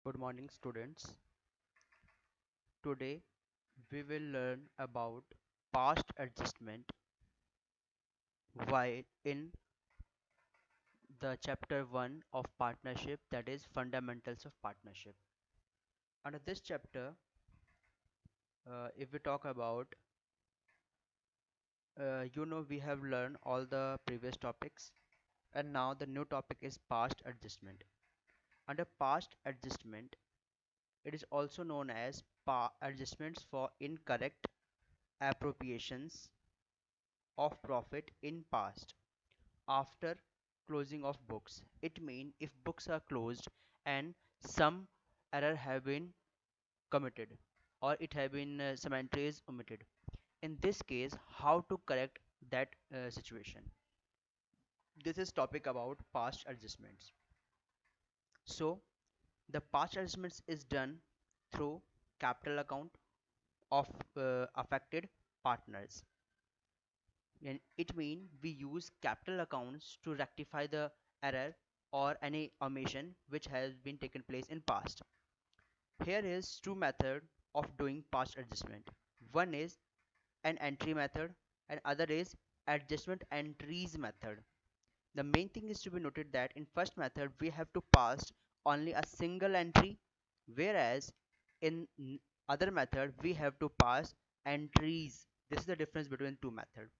Good morning, students. Today we will learn about past adjustment while in the chapter 1 of partnership, that is fundamentals of partnership. Under this chapter, if we talk about, we have learned all the previous topics, and now the new topic is past adjustment. Under past adjustment, it is also known as adjustments for incorrect appropriations of profit in past after closing of books. It means if books are closed and some error have been committed, or it have been some entries omitted. In this case, how to correct that situation. This is topic about past adjustments. So the past adjustments is done through capital account of affected partners, and it means we use capital accounts to rectify the error or any omission which has been taken place in past. Here is two method of doing past adjustment. One is an entry method and other is adjustment entries method. The main thing is to be noted that in first method we have to pass only a single entry, whereas in other method we have to pass entries. This is the difference between two methods.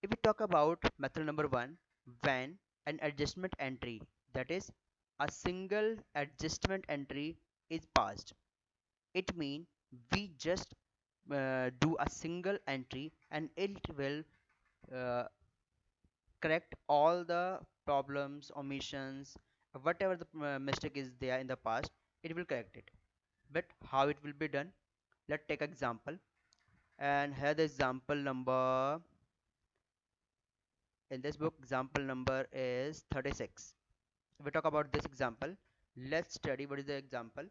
If we talk about method number one, when an adjustment entry, that is a single adjustment entry is passed, it means we just do a single entry and it will uh, correct all the problems, omissions, whatever the mistake is there in the past, it will correct it. But how it will be done? Let's take example. And here the example number in this book, example number is 36. If we talk about this example, let's study what is the example.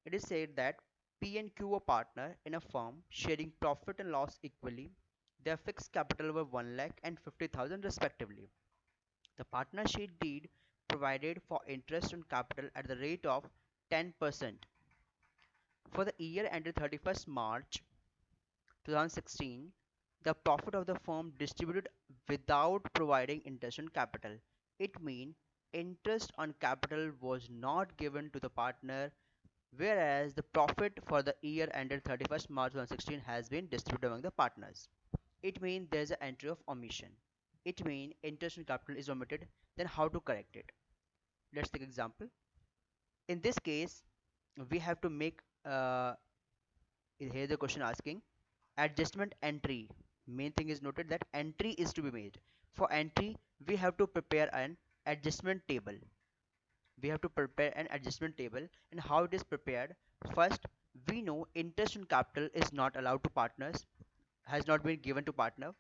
It is said that P and Q are partner in a firm sharing profit and loss equally. Their fixed capital were 1 lakh and 50,000 respectively. The partnership deed provided for interest on capital at the rate of 10%. For the year ended 31st March 2016, the profit of the firm distributed without providing interest on capital. It means interest on capital was not given to the partner, whereas the profit for the year ended 31st March 2016 has been distributed among the partners. It means there's an entry of omission. It means interest on capital is omitted. Then how to correct it? Let's take example. In this case, we have to make here the question asking adjustment entry. Main thing is noted that entry is to be made. For entry, we have to prepare an adjustment table. We have to prepare an adjustment table, and how it is prepared. First, we know interest on capital is not allowed to partners, has not been given to partner.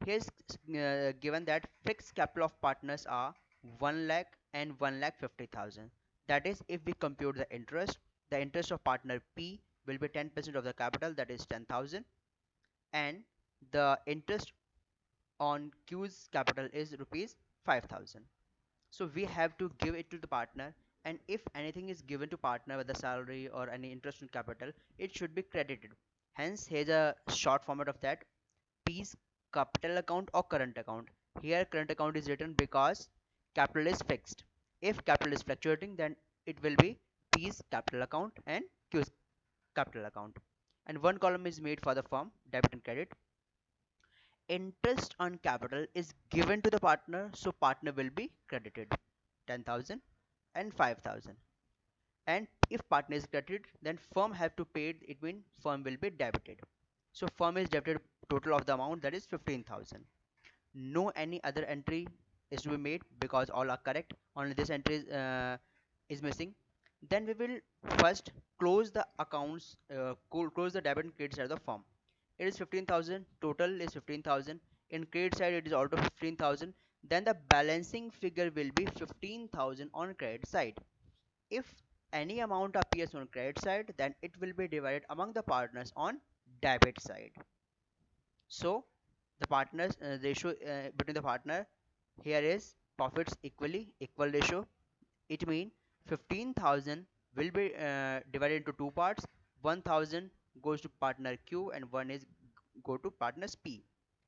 Here's given that fixed capital of partners are 1 lakh and 1 lakh 50,000. That is, if we compute the interest of partner P will be 10% of the capital, that is 10,000, and the interest on Q's capital is rupees 5,000. So we have to give it to the partner, and if anything is given to partner with the salary or any interest on capital, it should be credited. Hence, here's a short format of that. P's capital account or current account. Here current account is written because capital is fixed. If capital is fluctuating, then it will be P's capital account and Q's capital account. And one column is made for the firm, debit and credit. Interest on capital is given to the partner, so partner will be credited 10,000 and 5,000. And if partner is credited, then firm have to pay it, it means firm will be debited. So firm is debited total of the amount, that is 15,000. No any other entry is to be made because all are correct, only this entry is missing. Then we will first close the accounts, close the debit and credit side of the firm. It is 15,000, total is 15,000. In credit side it is also 15,000. Then the balancing figure will be 15,000 on credit side. If any amount appears on credit side, then it will be divided among the partners on debit side. So the partners ratio between the partner here is profits equal ratio. It means 15,000 will be divided into two parts. 1000 goes to partner Q and one is go to partners P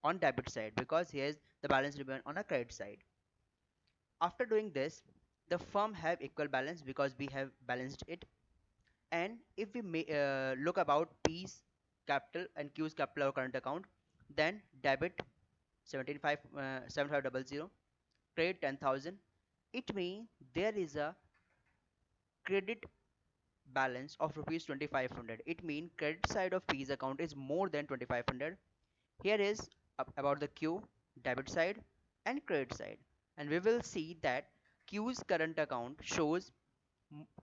on debit side, because here's the balance remain on a credit side. After doing this, the firm have equal balance because we have balanced it. And if we look about P's capital and Q's capital or current account, then debit 7500, credit 10,000. It means there is a credit balance of rupees 2500. It means credit side of P's account is more than 2500. Here is about the Q debit side and credit side, and we will see that Q's current account shows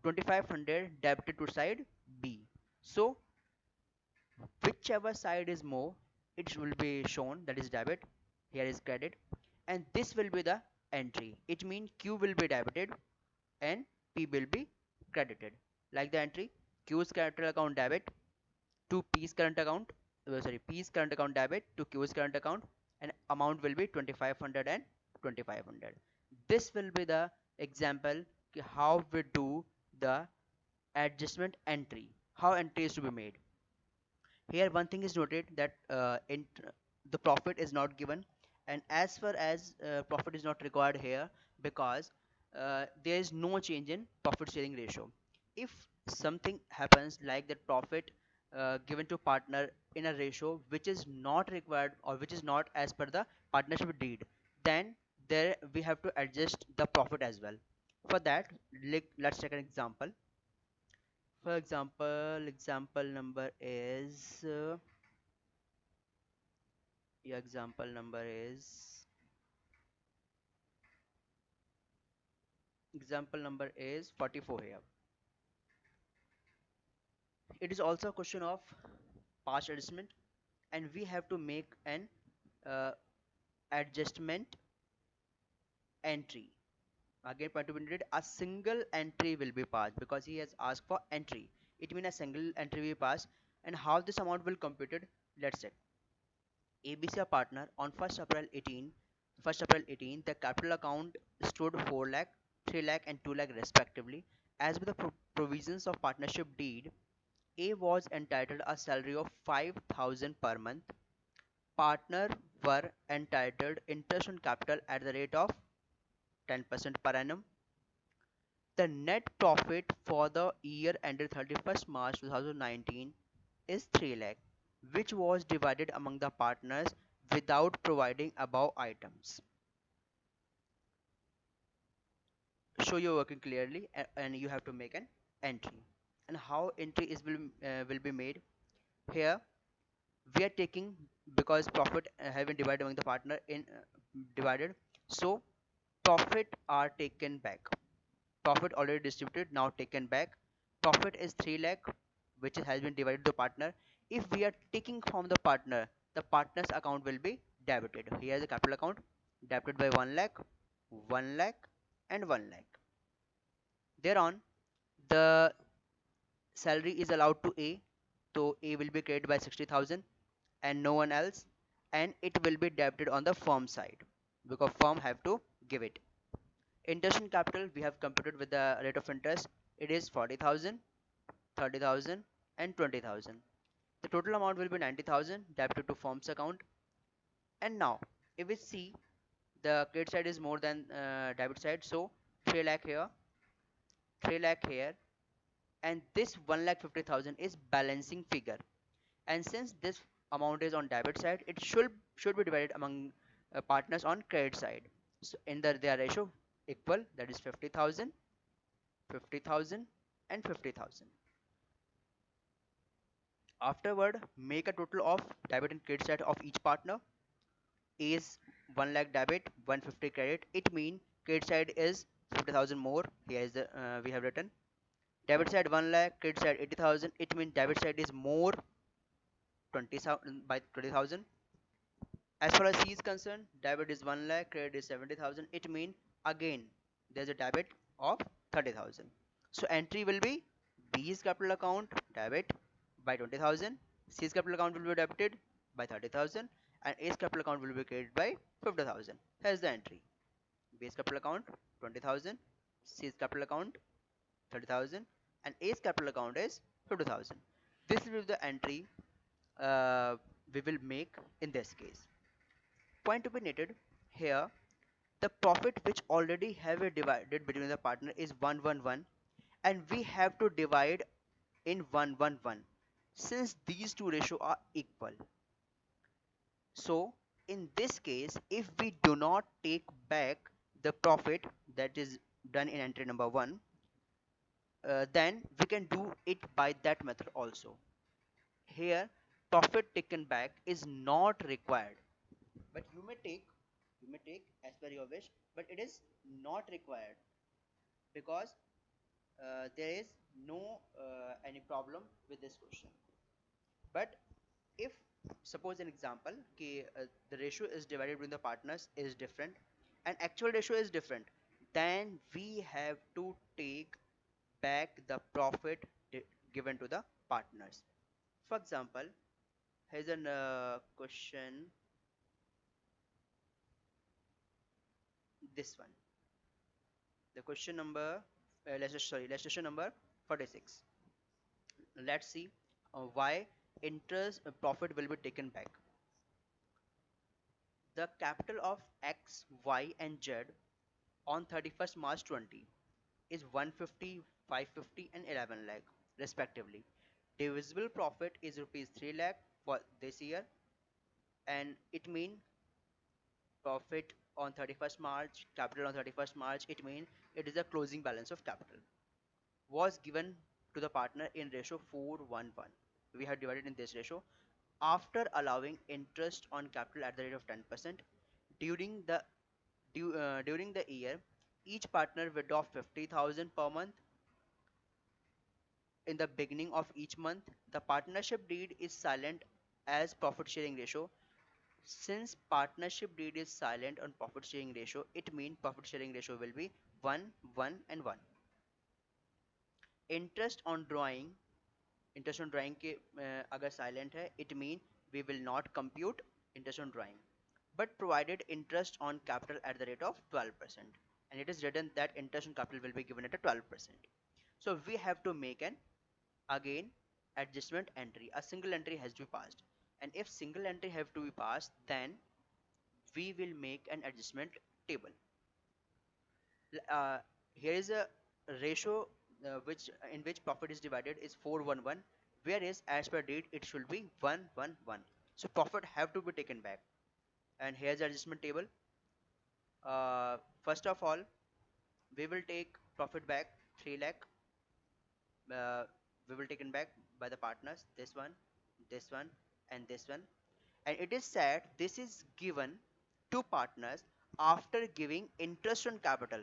2500 debited to side B. So whichever side is more, it will be shown that is debit, here is credit, and this will be the entry. It means Q will be debited and P will be credited. Like the entry, Q's capital account debit to P's current account, P's current account debit to Q's current account, and amount will be 2500 and 2500. This will be the example how we do the adjustment entry, how entry is to be made. Here one thing is noted that the profit is not given, and as far as profit is not required here, because there is no change in profit sharing ratio. If something happens like that profit given to partner in a ratio which is not required or which is not as per the partnership deed, then there we have to adjust the profit as well. For that, let's take an example. For example, example number is your example number is example number is 44 here. It is also a question of past adjustment, and we have to make an uh, adjustment entry. Again, point to be noted, a single entry will be passed because he has asked for entry. It means a single entry will be passed. And how this amount will computed, let's check. ABC a partner on 1st April 18, the capital account stood 4 lakh, 3 lakh and 2 lakh respectively. As with the provisions of partnership deed, A was entitled a salary of 5,000 per month. Partner were entitled interest on capital at the rate of 10% per annum. The net profit for the year ended 31st March 2019 is 3 lakh, which was divided among the partners without providing above items. Show your working clearly, and you have to make an entry. And how entry is will be made here. We are taking, because profit have been divided among the partner in divided, so profit are taken back. Profit already distributed, now taken back. Profit is 3 lakh, which has been divided to partner. If we are taking from the partner, the partner's account will be debited. Here is the capital account debited by 1 lakh, 1 lakh and 1 lakh. Thereon, the salary is allowed to A, so A will be credited by 60,000 and no one else, and it will be debited on the firm side because firm have to give it. Interest in capital we have computed with the rate of interest. It is 40,000, 30,000 and 20,000. The total amount will be 90,000 debited to firm's account. And now if we see, the credit side is more than debit side, so 3 lakh here, 3 lakh here, and this 1,50,000 is balancing figure. And since this amount is on debit side, it should be divided among partners on credit side. So in their ratio equal, that is 50,000, 50,000 and 50,000. Afterward, make a total of debit and credit side of each partner. A is 1 lakh debit, 150 credit. It means credit side is 50,000 more. Here is the we have written debit side 1 lakh, credit side 80,000. It means debit side is more 20,000 by 20,000. As far as C is concerned, debit is 1 lakh, credit is 70,000. It means again there's a debit of 30,000. So entry will be B's capital account debit by 20,000, C's capital account will be debited by 30,000, and A's capital account will be credited by 50,000. Here's the entry: B's capital account 20,000, C's capital account 30,000, and A's capital account is 50,000. This will be the entry uh, we will make in this case. Point to be noted here, the profit which already have a divided between the partner is 111, and we have to divide in 111 since these two ratios are equal. So in this case, if we do not take back the profit that is done in entry number 1, then we can do it by that method also. Here profit taken back is not required, but you may take as per your wish, but it is not required because there is no any problem with this question. But if suppose an example the ratio is divided between the partners is different and actual ratio is different, then we have to take back the profit given to the partners. For example, here's a question, this one, the question number let's question number 46. Let's see why interest profit will be taken back. The capital of X, Y, and Z on 31st March 20 is 150, 550, and 11 lakh respectively. Divisible profit is rupees 3 lakh for this year, and it mean profit on 31st March, capital on 31st March, it means it is a closing balance of capital. Was given to the partner in ratio 4:1. We have divided in this ratio after allowing interest on capital at the rate of 10%. During the during the year, each partner withdraw 50,000 per month. In the beginning of each month, the partnership deed is silent as profit sharing ratio. Since partnership deed is silent on profit sharing ratio, it means profit sharing ratio will be 1, 1, and 1. Interest on drawing, interest on drawing के अगर silent है it mean we will not compute interest on drawing but provided interest on capital at the rate of 12%, and it is written that interest on capital will be given at a 12%. So we have to make an again adjustment entry. A single entry has to be passed, and if single entry have to be passed, then we will make an adjustment table. uh, Here is a ratio which in which profit is divided is 411, whereas as per date it should be 111. So profit have to be taken back, and here's the adjustment table. First of all, we will take profit back 3 lakh. uh, we will taken back by the partners, this one, and this one. And it is said this is given to partners after giving interest on capital,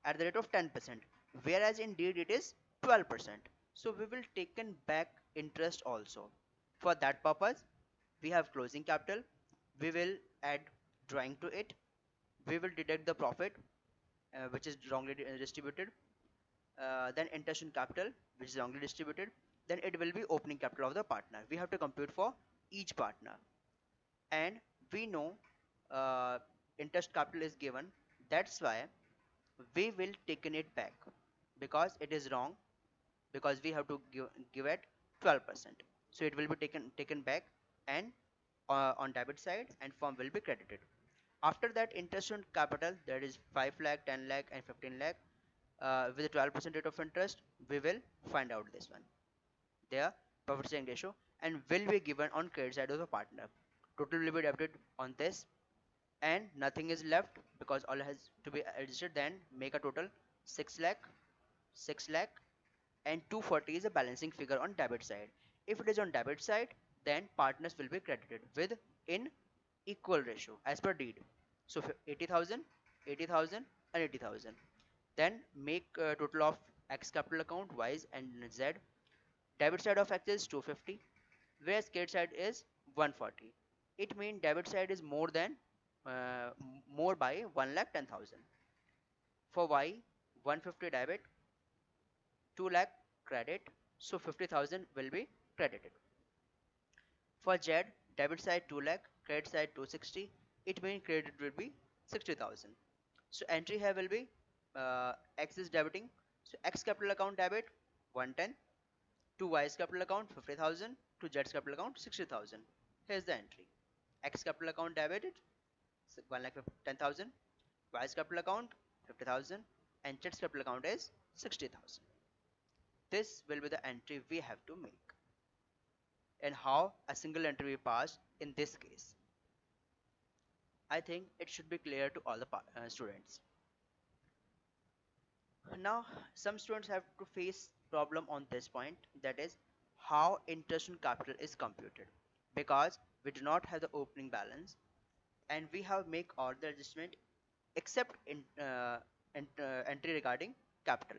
at the rate of 10%, whereas indeed it is 12%. So we will taken back interest also. For that purpose, we have closing capital, we will add drawing to it, we will deduct the profit which is wrongly distributed, then interest on capital which is wrongly distributed, then it will be opening capital of the partner. We have to compute for each partner, and we know uh, interest capital is given. That's why we will taken it back because it is wrong, because we have to give it 12%. So it will be taken back, and on debit side, and form will be credited. After that, interest on capital, that is 5 lakh, 10 lakh, and 15 lakh, with a 12% rate of interest, we will find out this one, their profit sharing ratio, and will be given on credit side of the partner. Total will be debited on this, and nothing is left because all has to be adjusted. Then make a total 6 lakh, 6 lakh, and 240 is a balancing figure on debit side. If it is on debit side, then partners will be credited with in equal ratio as per deed. So 80,000, 80,000, and 80,000. Then make a total of X capital account, Y and Z. Debit side of X is 250, whereas credit side is 140. It means debit side is more than more by 1 lakh 10,000. For Y, 150 debit, 2 lakh credit, so 50,000 will be credited. For Z, debit side 2 lakh, credit side 260, it means credit will be 60,000. So entry here will be X is debiting, so X capital account debit 110, to Y's capital account 50,000, to Z's capital account 60,000. Here's the entry. X capital account debited 1,10,000, Y's capital account 50,000, and Z's capital account is 60,000. This will be the entry we have to make. And how a single entry we pass in this case. I think it should be clear to all the students. Now, some students have to face problem on this point, that is how interest on capital is computed, because we do not have the opening balance and we have make all the adjustment except entry regarding capital.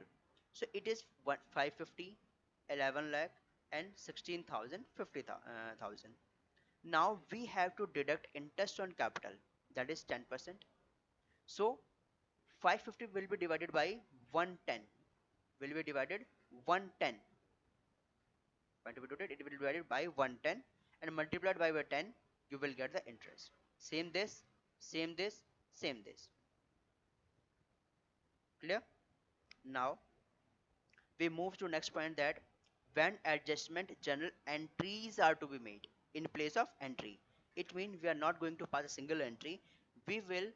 So it is 550, 11 lakh and 16,000, 50,000. Now we have to deduct interest on capital, that is 10%. So 550 will be divided by 110, will be divided 110, when to be divided, it will be divided by 110 and multiplied by 10, you will get the interest. Same this, same this, same this. Clear? Now we move to next point, that when adjustment general entries are to be made in place of entry, it means we are not going to pass a single entry, we will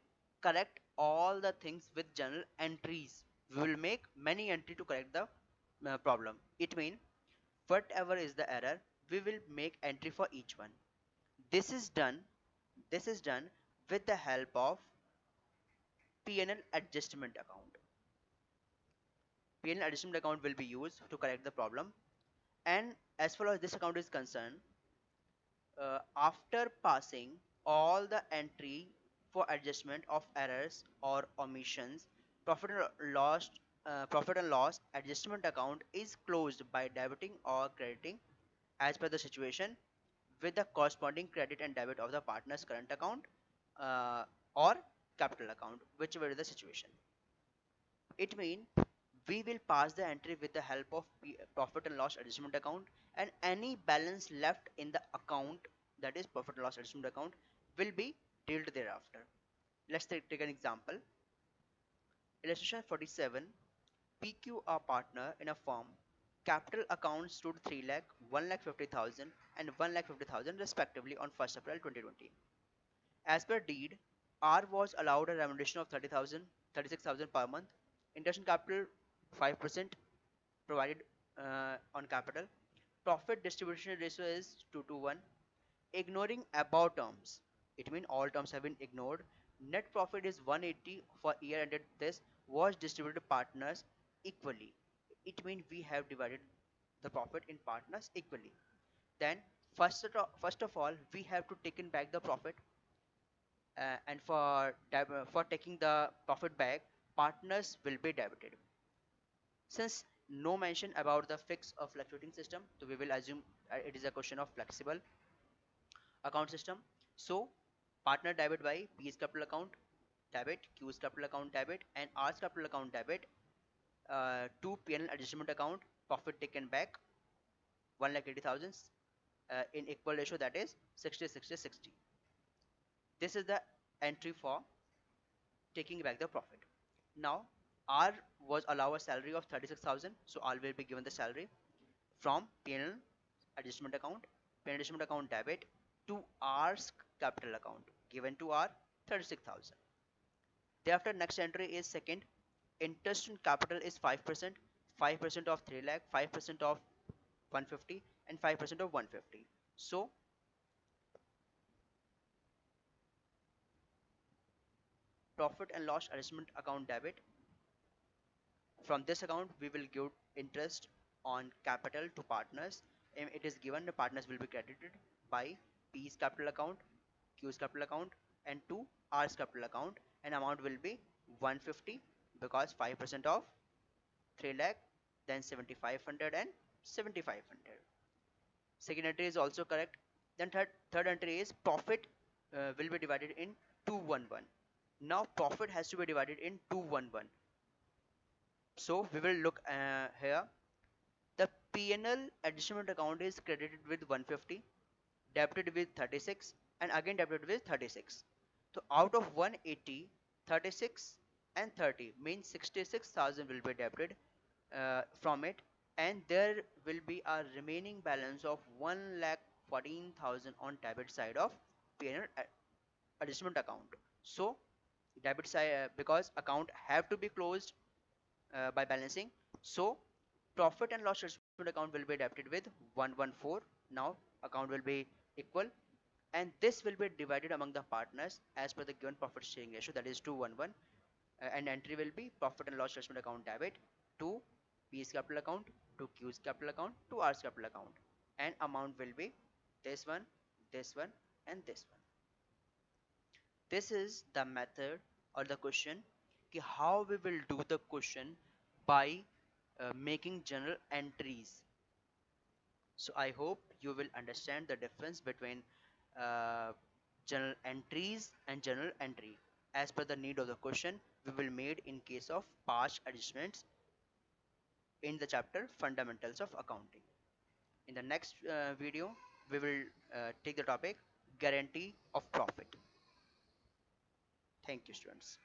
correct all the things with general entries. We will make many entry to correct the problem. It means whatever is the error, we will make entry for each one. This is done, this is done with the help of P&L adjustment account. P&L adjustment account will be used to correct the problem. And as far as this account is concerned, after passing all the entry for adjustment of errors or omissions, profit and loss adjustment account is closed by debiting or crediting as per the situation, with the corresponding credit and debit of the partner's current account uh, or capital account, whichever is the situation. It means we will pass the entry with the help of profit and loss adjustment account, and any balance left in the account, that is profit and loss adjustment account, will be dealt thereafter. Let's take an example. Illustration 47. PQR partner in a firm. Capital account stood 3 lakh, 1 lakh 50,000 and 1 lakh 50,000 respectively on 1st April 2020. As per deed, R was allowed a remuneration of 30,000, 36,000 per month. Interest on capital 5% provided on capital. Profit distribution ratio is 2 to 1. Ignoring above terms, it means all terms have been ignored. Net profit is 180 for year ended. This was distributed to partners equally. It means we have divided the profit in partners equally. Then first of all, we have to take in back the profit, and for taking the profit back, partners will be debited. Since no mention about the fixed or fluctuating system, so we will assume it is a question of flexible account system. So partner debit by P's capital account debit, Q's capital account debit, and R's capital account debit to P&L adjustment account, profit taken back 1,80,000 in equal ratio, that is 60 60 60. This is the entry for taking back the profit. Now R was allowed a salary of 36,000, so R will be given the salary from P&L adjustment account, P&L adjustment account debit to R's capital account, given to R 36,000. Thereafter next entry is second. Interest on capital is 5%, 5% of 3 lakh, 5% of 150 and 5% of 150. So profit and loss adjustment account debit. From this account, we will give interest on capital to partners. And it is given the partners will be credited by P's capital account, Q's capital account, and to R's capital account. And amount will be 150 because 5% of 3 lakh, then 7,500 and 7,500. Second entry is also correct. Then third entry is profit will be divided in 211. Now profit has to be divided in 211. So we will look here. The P&L adjustment account is credited with 150, debited with 36, and again debited with 36. So out of 180, 36 and 30 means 66,000 will be debited from it, and there will be a remaining balance of 1 lakh 14,000 on debit side of P&L adjustment account. So debit side, because account have to be closed by balancing, so profit and loss statement account will be debited with 114. Now account will be equal, and this will be divided among the partners as per the given profit sharing ratio, that is 2:1. And entry will be profit and loss statement account debit to P's capital account, to Q's capital account, to R's capital account, and amount will be this one, this one, and this one. This is the method or the question ki how we will do the question by making general entries. So I hope you will understand the difference between uh, general entries and general entry. As per the need of the question, we will made in case of past adjustments in the chapter fundamentals of accounting. In the next video, we will take the topic guarantee of profit. Thank you, students.